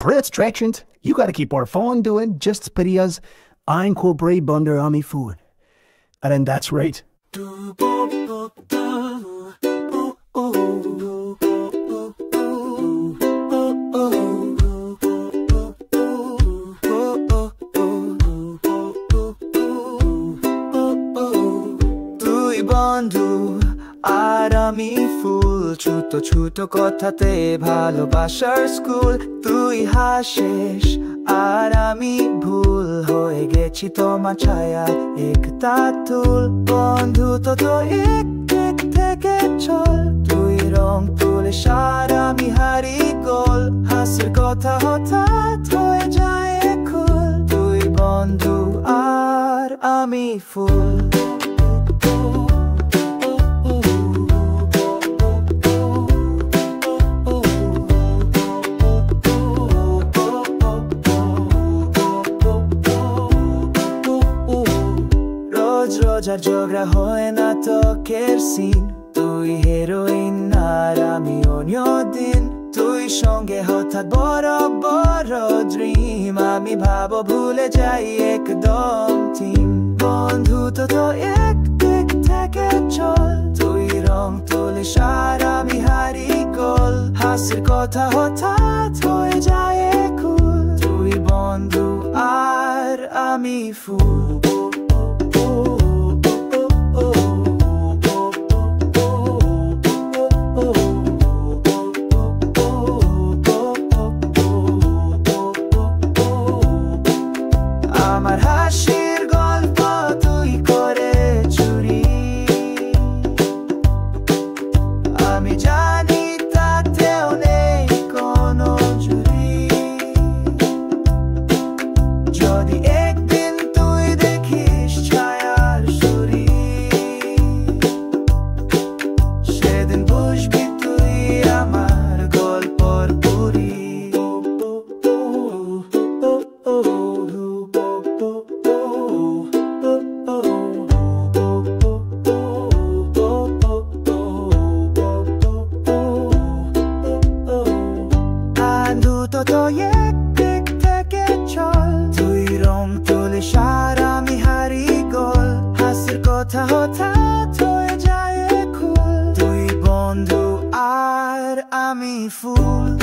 Pre-stretching, you gotta keep our phone doing just because I'm Cobray Bunder on me food. And then that's right. তুই বন্ধু আর আমি ফুল, ছোট ছোট কথাতে ভালোবাসার স্কুল। তুই হাসিস আর আমি ভুল হয়ে গেছি তোমার ছায়া একটা তুল। বন্ধু তো এক দিক থেকে চল, তুই রং তুলে সার আমি হারি গোল। হাসির কথা হঠাৎ হয়ে যায় খুল, তুই বন্ধু আর আমি ফুল। রোজার ঝগড়া হয় না তোকের সিন, তুই হিরোইন আর আমি অন্যদিন। তুই সঙ্গে হঠাৎ বড় বড় ড্রিম, আমি ভাবো ভুলে যাই একদম টিম। বন্ধু তো এক দিক থেকে চল, তুই রং তুলে সার আমি হারি গোল। হাসির কথা হঠাৎ হয়ে যায় কুল, তুই বন্ধু আর আমি ফুল। আমার হাসির গল্প তুই করে চুরি, আমি জানি তাতেও নেই কোনো জুড়ি। যদি একদিন তুই দেখিস ছায়ার সুরি, সেদিন বুঝবি তুই আমার গল্পর পুরি। তো এক দিক থেকে চল, তুই রং তুলে সার আমি হারি গোল। হাসির কথা হঠাৎ হয়ে যায় খুল, তুই বন্ধু আর আমি ফুল।